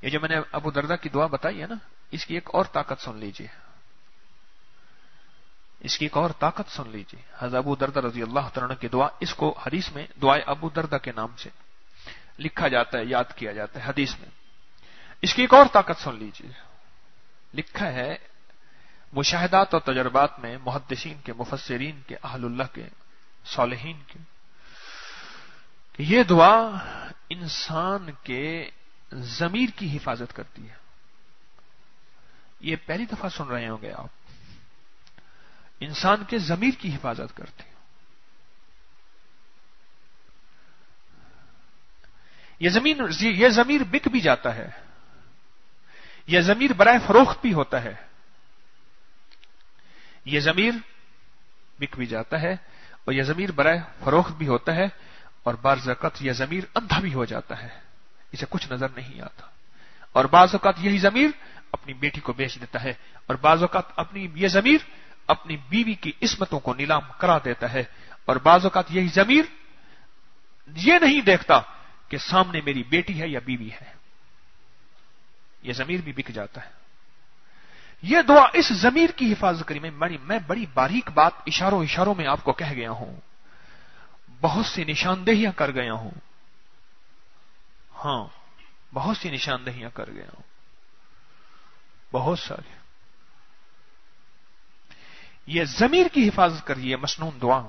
یہ جو میں نے ابو دردہ کی دعا بتائی ہے نا، اس کی ایک اور طاقت سن لیجیے، اس کی ایک اور طاقت سن لیجیے۔ حضرت ابو دردہ رضی اللہ تعالیٰ عنہ کی دعا، اس کو حدیث میں دعائے ابو دردہ کے نام سے لکھا جاتا ہے، یاد کیا جاتا ہے حدیث میں۔ اس کی ایک اور طاقت سن لیجیے، لکھا ہے مشاہدات اور تجربات میں محدثین کے، مفسرین کے، اہل اللہ کے، صالحین کے، کہ یہ دعا انسان کے ضمیر کی حفاظت کرتی ہے۔ یہ پہلی دفعہ سن رہے ہوں گے آپ، انسان کے ضمیر کی حفاظت کرتی ہے۔ یہ ضمیر بک بھی جاتا ہے، یہ ضمیر برائے فروخت بھی ہوتا ہے، یہ ضمیر بک بھی جاتا ہے اور یہ ضمیر برائے فروخت بھی ہوتا ہے، اور بعض اوقات یہ ضمیر اندھا بھی ہو جاتا ہے، اسے کچھ نظر نہیں آتا، اور بعض اوقات یہی ضمیر اپنی بیٹی کو بیچ دیتا ہے، اور بعض اوقات یہ ضمیر اپنی بیوی کی عصمتوں کو نیلام کرا دیتا ہے، اور بعض اوقات یہی ضمیر یہ نہیں دیکھتا کہ سامنے میری بیٹی ہے یا بیوی ہے، یہ ضمیر بھی بک جاتا ہے۔ یہ دعا اس ضمیر کی حفاظت کری۔ میں بڑی باریک بات اشاروں میں آپ کو کہہ گیا ہوں، بہت سی نشاندہیاں کر گیا ہوں، ہاں بہت سی نشاندہیاں کر گیا ہوں، بہت ساری۔ یہ ضمیر کی حفاظت کریے، مسنون دعا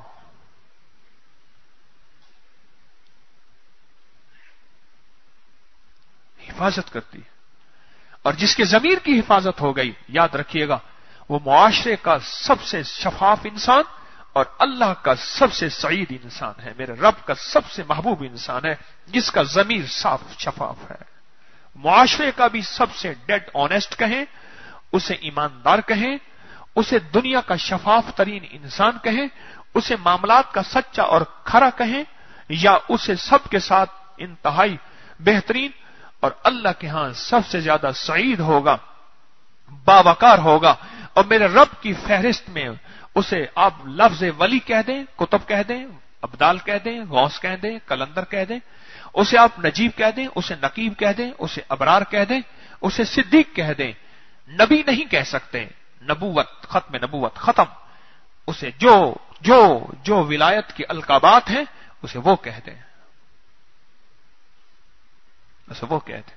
حفاظت کرتی ہے، اور جس کے ضمیر کی حفاظت ہو گئی، یاد رکھیے گا، وہ معاشرے کا سب سے شفاف انسان اور اللہ کا سب سے سعید انسان ہے، میرے رب کا سب سے محبوب انسان ہے، جس کا ضمیر صاف شفاف ہے۔ معاشرے کا بھی سب سے ڈیڈ آنیسٹ کہیں، اسے ایماندار کہیں، اسے دنیا کا شفاف ترین انسان کہیں، اسے معاملات کا سچا اور کھرا کہیں، یا اسے سب کے ساتھ انتہائی بہترین اور اللہ کے ہاں سب سے زیادہ سعید ہوگا، باوقار ہوگا، اور میرے رب کی فہرست میں اسے آپ لفظ ولی کہہ دیں، کتب کہہ دیں، ابدال کہہ دیں، غوث کہہ دیں، کلندر کہہ دیں، اسے آپ نجیب کہہ دیں، اسے نقیب کہہ دیں، اسے ابرار کہہ دیں، اسے صدیق کہہ دیں، نبی نہیں کہہ سکتے، نبوت ختم، نبوت ختم، اسے جو ولایت کی القابات ہیں اسے وہ کہہ دیں، اسے وہ کہہ دیں،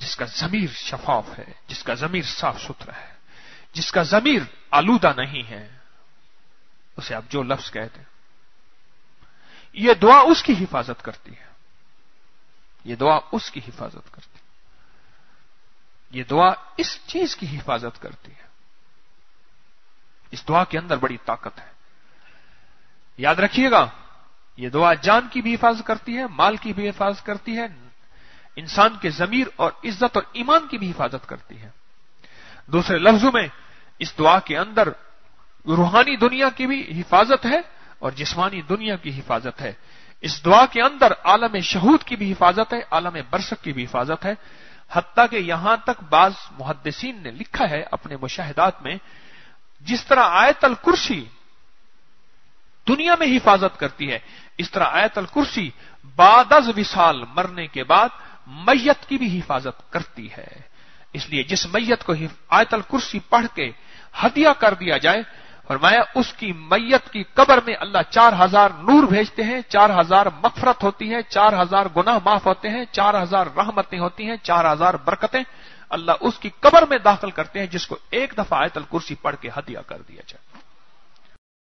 جس کا ضمیر شفاف ہے، جس کا ضمیر صاف ستھرا ہے، جس کا ضمیر آلودہ نہیں ہے، اسے آپ جو لفظ کہہ دیں۔ یہ دعا اس کی حفاظت کرتی ہے، یہ دعا اس کی حفاظت کرتی ہے، یہ دعا اس چیز کی حفاظت کرتی ہے۔ اس دعا کے اندر بڑی طاقت ہے، یاد رکھیے گا، یہ دعا جان کی بھی حفاظت کرتی ہے، مال کی بھی حفاظت کرتی ہے، انسان کے ضمیر اور عزت اور ایمان کی بھی حفاظت کرتی ہے۔ دوسرے لفظوں میں اس دعا کے اندر روحانی دنیا کی بھی حفاظت ہے اور جسمانی دنیا کی حفاظت ہے۔ اس دعا کے اندر عالم شہود کی بھی حفاظت ہے، عالم برزخ کی بھی حفاظت ہے، حتیٰ کہ یہاں تک بعض محدثین نے لکھا ہے اپنے مشاہدات میں، جس طرح آیت الکرسی دنیا میں حفاظت کرتی ہے، اس طرح آیت الکرسی بعد از وصال، مرنے کے بعد میت کی بھی حفاظت کرتی ہے۔ اس لیے جس میت کو آیت الکرسی پڑھ کے ہدیہ کر دیا جائے، فرمایا اس کی میت کی قبر میں اللہ 4000 نور بھیجتے ہیں، 4000 مغفرت ہوتی ہے، 4000 گناہ معاف ہوتے ہیں، 4000 رحمتیں ہوتی ہیں، 4000 برکتیں اللہ اس کی قبر میں داخل کرتے ہیں، جس کو ایک دفعہ آیت الکرسی پڑھ کے ہدیہ کر دیا جائے۔